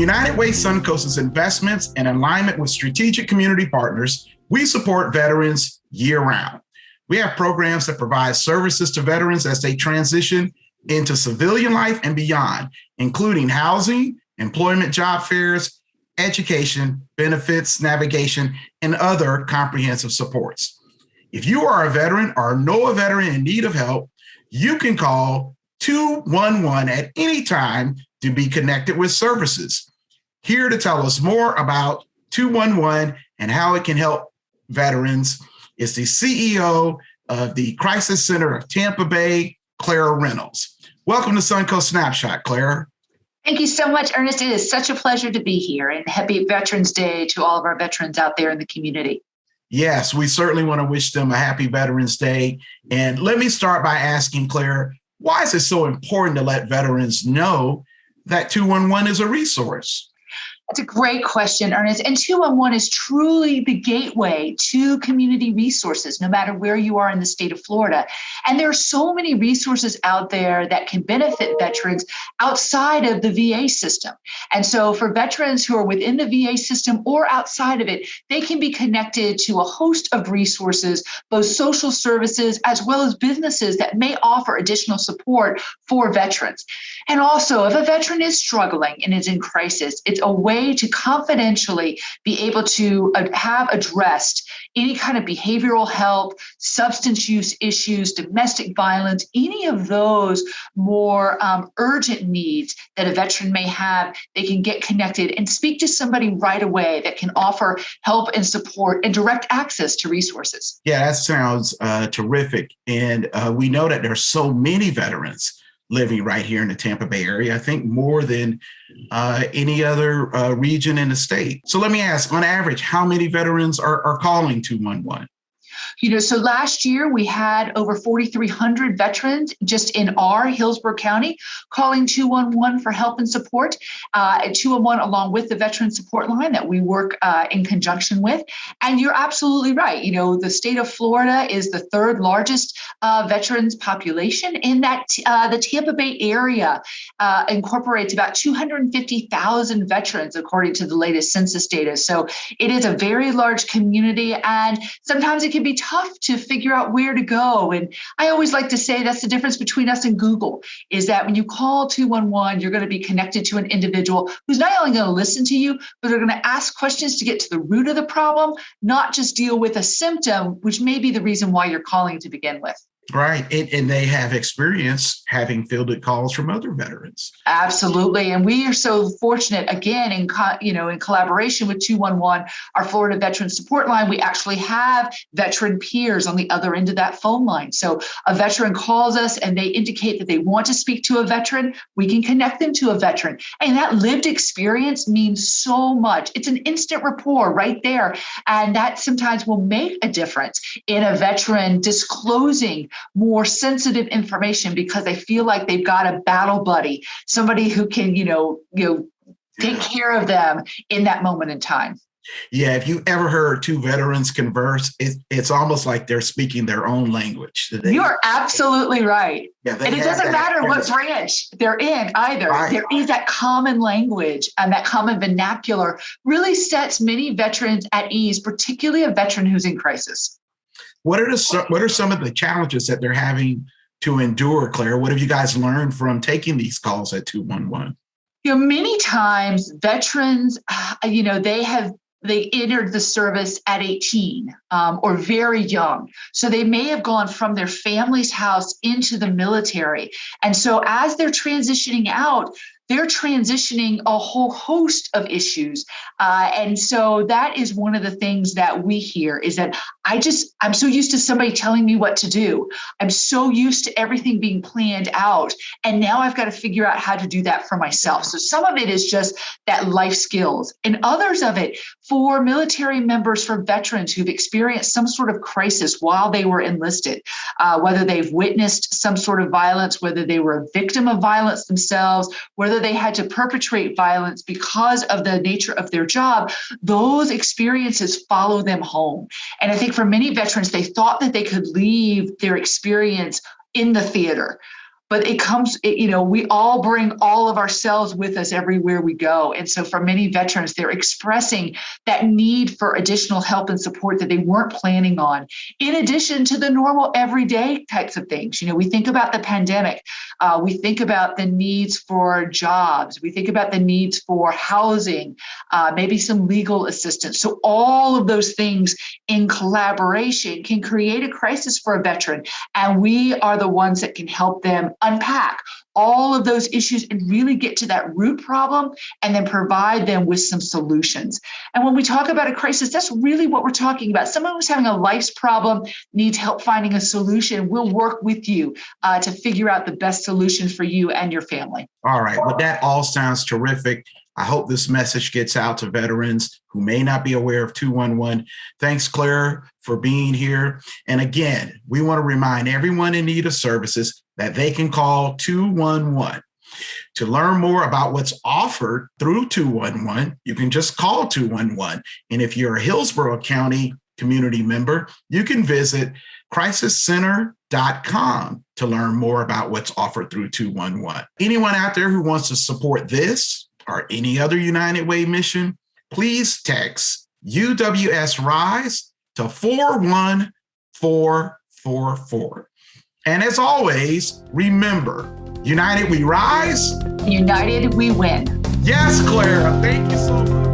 United Way Suncoast's investments and alignment with strategic community partners, we support veterans year-round. We have programs that provide services to veterans as they transition into civilian life and beyond, including housing, employment job fairs, education, benefits, navigation, and other comprehensive supports. If you are a veteran or know a veteran in need of help, you can call 211 at any time to be connected with services. Here to tell us more about 211 and how it can help veterans is the CEO of the Crisis Center of Tampa Bay, ClaraReynolds. Welcome to Suncoast Snapshot, Clara. Thank you so much, Ernest. It is such a pleasure to be here, and happy Veterans Day to all of our veterans out there in the community. Yes, we certainly want to wish them a happy Veterans Day. And let me start by asking, Clara, why is it so important to let veterans know that 211 is a resource? That's a great question, Ernest. And 211 is truly the gateway to community resources, no matter where you are in the state of Florida. And there are so many resources out there that can benefit veterans outside of the VA system. And so for veterans who are within the VA system or outside of it, they can be connected to a host of resources, both social services as well as businesses that may offer additional support for veterans. And also, if a veteran is struggling and is in crisis, it's a way to confidentially be able to have addressed any kind of behavioral health, substance use issues, domestic violence, any of those more urgent needs that a veteran may have. They can get connected and speak to somebody right away that can offer help and support and direct access to resources. Yeah, that sounds terrific. And we know that there's so many veterans living right here in the Tampa Bay area, I think more than any other region in the state. So let me ask, on average, how many veterans are calling 211? So last year we had over 4,300 veterans just in our Hillsborough County calling 211 for help and support. 211 along with the veteran support line that we work in conjunction with. And you're absolutely right. The state of Florida is the third largest veterans population in that the Tampa Bay area incorporates about 250,000 veterans according to the latest census data. So it is a very large community, and sometimes it can be tough to figure out where to go. And I always like to say that's the difference between us and Google, is that when you call 211, you're going to be connected to an individual who's not only going to listen to you, but they're going to ask questions to get to the root of the problem, not just deal with a symptom, which may be the reason why you're calling to begin with. Right. And they have experience having fielded calls from other veterans. Absolutely. And we are so fortunate, again, in collaboration with 211, our Florida Veteran Support Line, we actually have veteran peers on the other end of that phone line. So a veteran calls us and they indicate that they want to speak to a veteran. We can connect them to a veteran. And that lived experience means so much. It's an instant rapport right there. And that sometimes will make a difference in a veteran disclosing more sensitive information because they feel like they've got a battle buddy, somebody who can, take care of them in that moment in time. Yeah, if you ever heard two veterans converse, it's almost like they're speaking their own language. You are absolutely right. Yeah, and it doesn't matter what branch they're in either. Right. There is that common language and that common vernacular really sets many veterans at ease, particularly a veteran who's in crisis. What are some of the challenges that they're having to endure, Clara? What have you guys learned from taking these calls at 211? Many times veterans, they entered the service at 18 or very young. So they may have gone from their family's house into the military. And so as they're transitioning out, they're transitioning a whole host of issues. And so that is one of the things that we hear is that I'm so used to somebody telling me what to do. I'm so used to everything being planned out. And now I've got to figure out how to do that for myself. So some of it is just that life skills, and others of it for military members, for veterans who've experienced some sort of crisis while they were enlisted, whether they've witnessed some sort of violence, whether they were a victim of violence themselves, whether they had to perpetrate violence because of the nature of their job. Those experiences follow them home. And I think for many veterans, they thought that they could leave their experience in the theater. but we all bring all of ourselves with us everywhere we go. And so for many veterans, they're expressing that need for additional help and support that they weren't planning on, in addition to the normal everyday types of things. We think about the pandemic. We think about the needs for jobs. We think about the needs for housing, maybe some legal assistance. So all of those things in collaboration can create a crisis for a veteran. And we are the ones that can help them unpack all of those issues and really get to that root problem and then provide them with some solutions. And when we talk about a crisis, that's really what we're talking about. Someone who's having a life's problem, needs help finding a solution. We'll work with you to figure out the best solution for you and your family. All right. Well, that all sounds terrific. I hope this message gets out to veterans who may not be aware of 211. Thanks, Clara, for being here. And again, we want to remind everyone in need of services that they can call 211. To learn more about what's offered through 211, you can just call 211. And if you're a Hillsborough County community member, you can visit crisiscenter.com to learn more about what's offered through 211. Anyone out there who wants to support this or any other United Way mission, please text UWS RISE to 41444. And as always, remember, united we rise. United we win. Yes, Clara. Thank you so much.